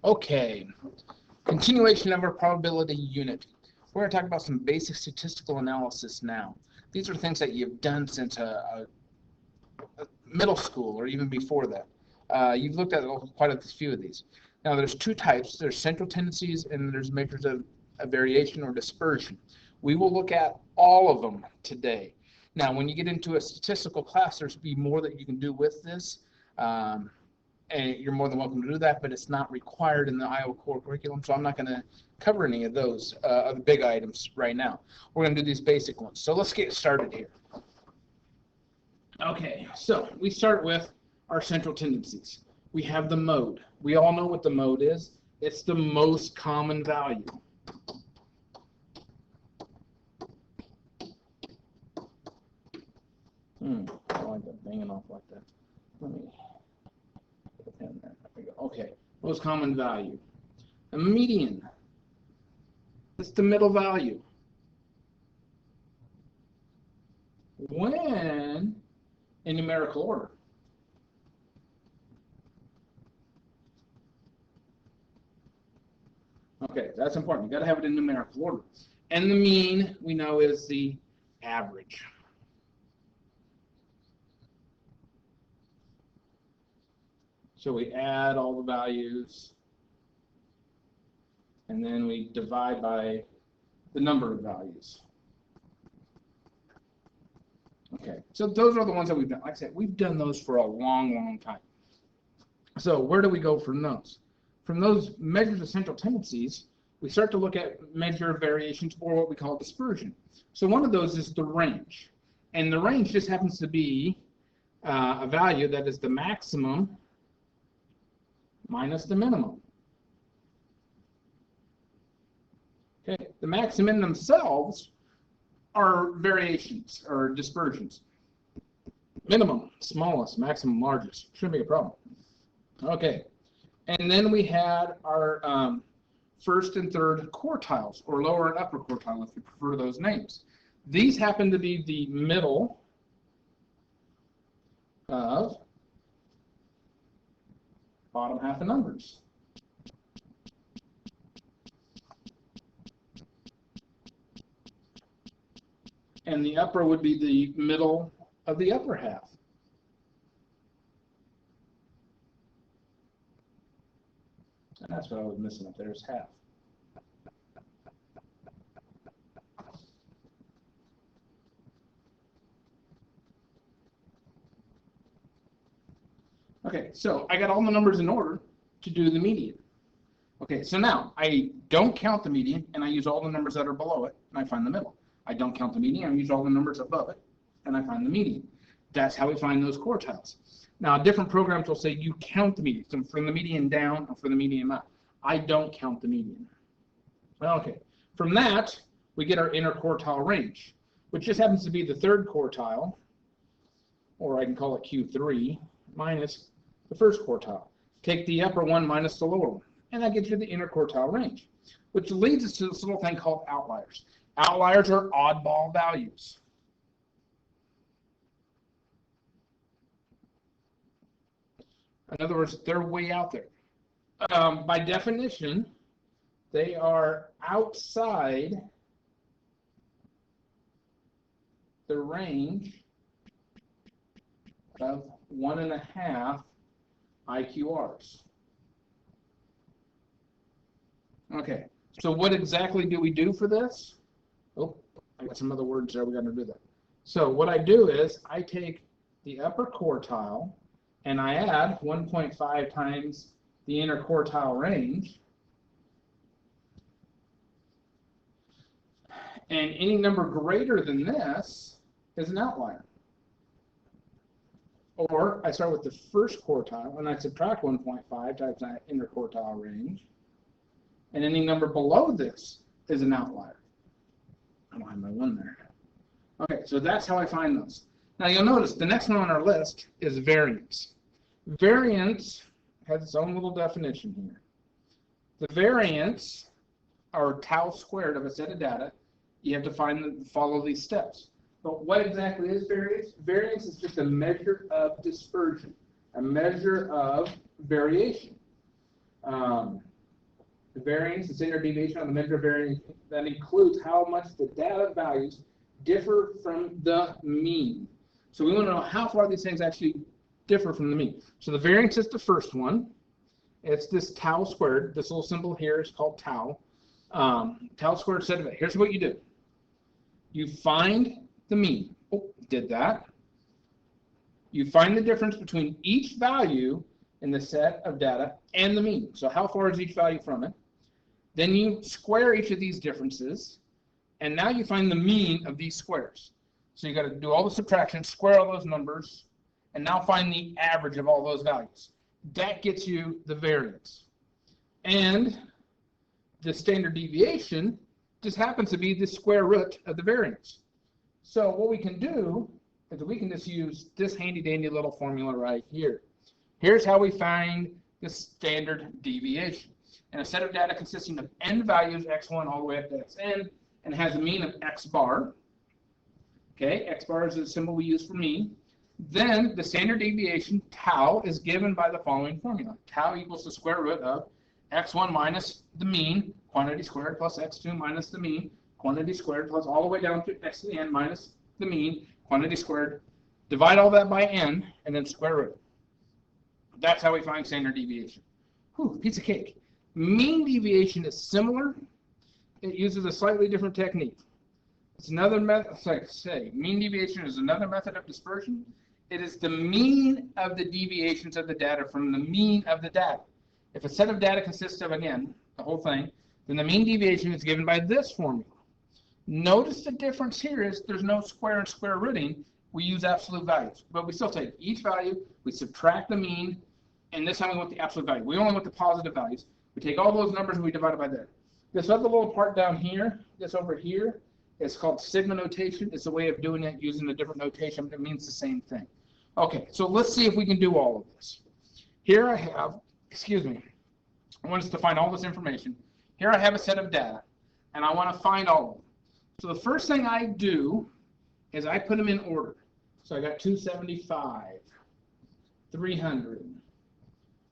Okay, continuation of our probability unit. We're going to talk about some basic statistical analysis now. These are things that you've done since middle school or even before that. You've looked at quite a few of these. Now there's two types. There's central tendencies and there's measures of variation or dispersion. We will look at all of them today. Now when you get into a statistical class, there's be more that you can do with this. And you're more than welcome to do that, but it's not required in the Iowa core curriculum, so I'm not going to cover any of those other big items right now. We're going to do these basic ones. So let's get started here. Okay, so we start with our central tendencies. We have the mode. We all know what the mode is. It's the most common value. I don't like that banging off like that. Let me put a pen there. There we go. Okay, most common value. A median. It's the middle value. When in numerical order. Okay, that's important. You got to have it in numerical order. And the mean, we know, is the average. So we add all the values, and then we divide by the number of values. Okay, so those are the ones that we've done. Like I said, we've done those for a long, long time. So where do we go from those? From those measures of central tendencies, we start to look at measure of variations, or what we call dispersion. So one of those is the range. And the range just happens to be a value that is the maximum minus the minimum. Okay, the max and min themselves are variations or dispersions. Minimum, smallest, maximum, largest. Shouldn't be a problem. Okay, and then we had our first and third quartiles, or lower and upper quartile, if you prefer those names. These happen to be the middle of bottom half of numbers. And the upper would be the middle of the upper half. And that's what I was missing up there, is half. Okay, so I got all the numbers in order to do the median. Okay, so now I don't count the median, and I use all the numbers that are below it, and I find the middle. I don't count the median, I use all the numbers above it, and I find the median. That's how we find those quartiles. Now, different programs will say you count the median, so from the median down or from the median up. I don't count the median. Okay, from that, we get our interquartile range, which just happens to be the third quartile, or I can call it Q3, minus the first quartile. Take the upper one minus the lower one, and that gets you the interquartile range, which leads us to this little thing called outliers. Outliers are oddball values. In other words, they're way out there. By definition, they are outside the range of 1.5 IQRs. Okay, so what exactly do we do for this? Oh, I got some other words there. We got to do that. So what I do is I take the upper quartile and I add 1.5 times the interquartile range, and any number greater than this is an outlier. Or I start with the first quartile and I subtract 1.5 times that interquartile range, and any number below this is an outlier. I don't have my one there. Okay, so that's how I find those. Now you'll notice the next one on our list is variance. Variance has its own little definition here. The variance, or tau squared of a set of data, you have to follow these steps. But what exactly is variance? Variance is just a measure of dispersion, a measure of variation. The variance is standard deviation on the measure of variance that includes how much the data values differ from the mean. So we want to know how far these things actually differ from the mean. So the variance is the first one. It's this tau squared. This little symbol here is called tau. Tau squared set of it. Here's what you do. You find the mean. Oh, did that. You find the difference between each value in the set of data and the mean. So how far is each value from it? Then you square each of these differences, and now you find the mean of these squares. So you got to do all the subtraction, square all those numbers, and now find the average of all those values. That gets you the variance. And the standard deviation just happens to be the square root of the variance. So what we can do is we can just use this handy-dandy little formula right here. Here's how we find the standard deviation. In a set of data consisting of n values, x1 all the way up to xn, and has a mean of x bar. Okay, x bar is the symbol we use for mean. Then the standard deviation, tau, is given by the following formula. Tau equals the square root of x1 minus the mean, quantity squared, plus x2 minus the mean, quantity squared, plus all the way down to x to the n minus the mean, quantity squared. Divide all that by n, and then square root. That's how we find standard deviation. Whew, piece of cake. Mean deviation is similar. It uses a slightly different technique. It's another method, mean deviation is another method of dispersion. It is the mean of the deviations of the data from the mean of the data. If a set of data consists of, again, the whole thing, then the mean deviation is given by this formula. Notice the difference here is there's no square and square rooting. We use absolute values. But we still take each value, we subtract the mean, and this time we want the absolute value. We only want the positive values. We take all those numbers and we divide it by there. This other little part down here, this over here, is called sigma notation. It's a way of doing it using a different notation, but it means the same thing. Okay, so let's see if we can do all of this. Here I have, I want us to find all this information. Here I have a set of data, and I want to find all of them. So the first thing I do is I put them in order. So I got 275, 300,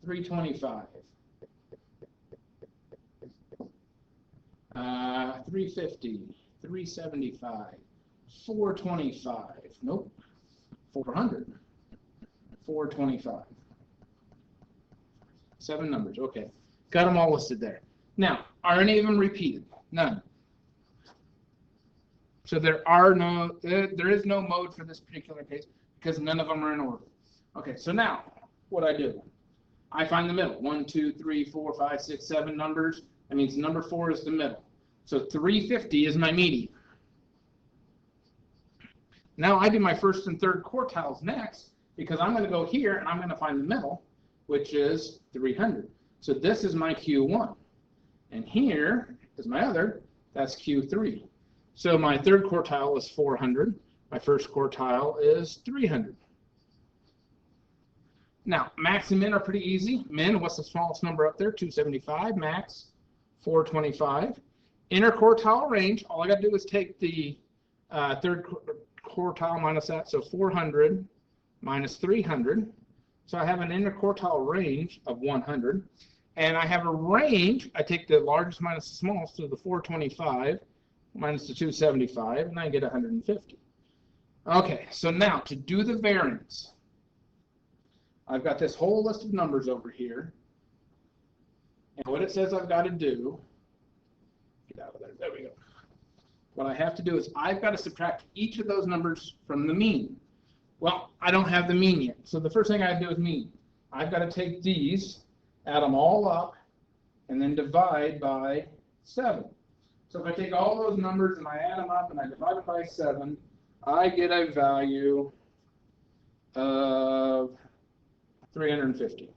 325, 350, 375, 425, nope, 400, 425. 7 numbers, okay. Got them all listed there. Now, are any of them repeated? None. So there is no mode for this particular case because none of them are in order. Okay, so now what I do, I find the middle. 1, 2, 3, 4, 5, 6, 7 numbers. That means number 4 is the middle. So 350 is my median. Now I do my first and third quartiles next because I'm going to go here and I'm going to find the middle, which is 300. So this is my Q1. And here is my other, that's Q3. So my third quartile is 400. My first quartile is 300. Now, max and min are pretty easy. Min, what's the smallest number up there? 275. Max, 425. Interquartile range, all I got to do is take the third quartile minus that, so 400 minus 300. So I have an interquartile range of 100. And I have a range, I take the largest minus the smallest, so the 425 minus the 275, and I get 150. Okay, so now to do the variance, I've got this whole list of numbers over here. And what it says I've got to do, get out of there, there we go. What I have to do is I've got to subtract each of those numbers from the mean. Well, I don't have the mean yet. So the first thing I have to do is mean. I've got to take these, add them all up, and then divide by 7. So if I take all those numbers and I add them up and I divide it by 7, I get a value of 350.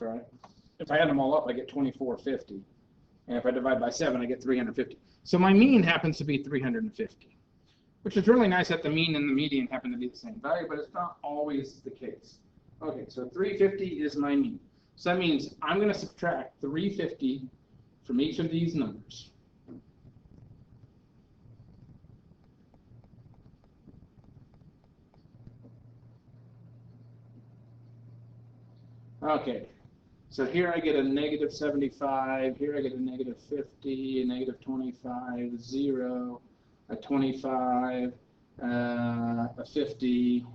Right. If I add them all up, I get 2450. And if I divide by 7, I get 350. So my mean happens to be 350, which is really nice that the mean and the median happen to be the same value, but it's not always the case. Okay, so 350 is my mean. So that means I'm going to subtract 350 from each of these numbers. Okay, so here I get a negative 75, here I get a negative 50, a negative 25, 0, a 25, a 50,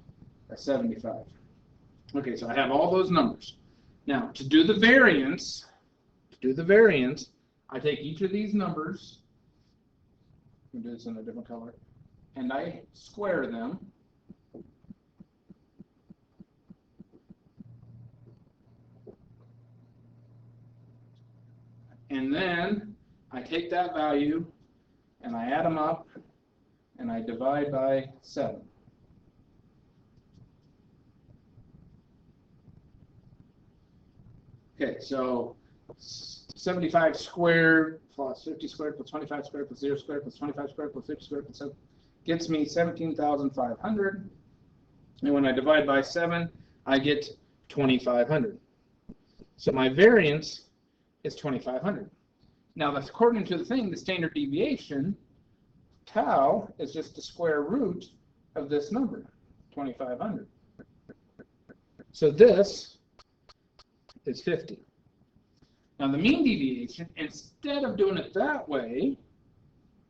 a 75. Okay, so I have all those numbers. Now, to do the variance, I take each of these numbers, I'm going to do this in a different color, and I square them. And then I take that value and I add them up and I divide by 7. Okay, so 75 squared plus 50 squared plus 25 squared plus 0 squared plus 25 squared plus 50 squared plus 7 gets me 17,500. And when I divide by 7, I get 2,500. So my variance is 2,500. Now, that's according to the thing, the standard deviation, tau, is just the square root of this number, 2,500. So this is 50. Now, the mean deviation, instead of doing it that way,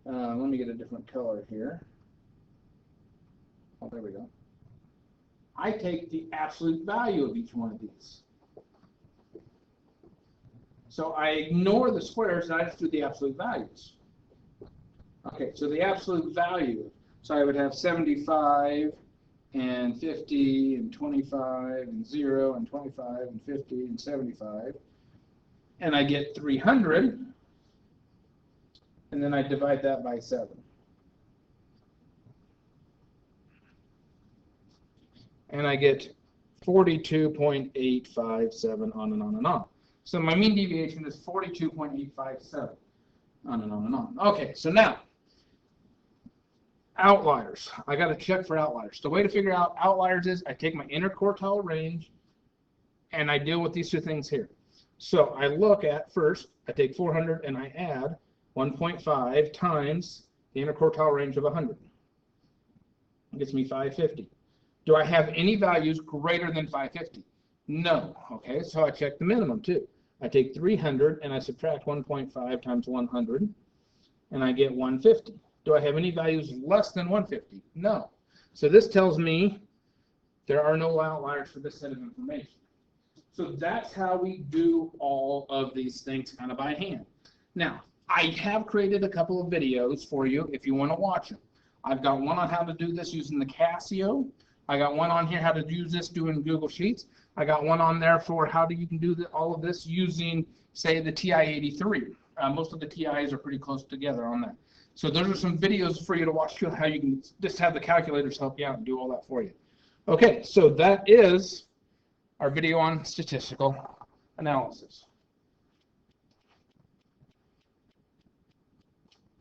let me get a different color here. Oh, there we go. I take the absolute value of each one of these. So I ignore the squares and I just do the absolute values. Okay, so the absolute value. So I would have 75 and 50 and 25 and 0 and 25 and 50 and 75. And I get 300. And then I divide that by 7. And I get 42.857 on and on and on. So my mean deviation is 42.857, on and on and on. Okay, so now, outliers. I got to check for outliers. The way to figure out outliers is I take my interquartile range and I deal with these two things here. So I look at, first, I take 400 and I add 1.5 times the interquartile range of 100. It gets me 550. Do I have any values greater than 550? No. Okay, so I check the minimum too. I take 300 and I subtract 1.5 times 100 and I get 150. Do I have any values less than 150? No. So this tells me there are no outliers for this set of information. So that's how we do all of these things kind of by hand. Now, I have created a couple of videos for you if you want to watch them. I've got one on how to do this using the Casio. I got one on here how to use this doing Google Sheets. I got one on there for how you can do all of this using, say, the TI-83. Most of the TIs are pretty close together on that. So those are some videos for you to watch how you can just have the calculators help you out and do all that for you. Okay, so that is our video on statistical analysis.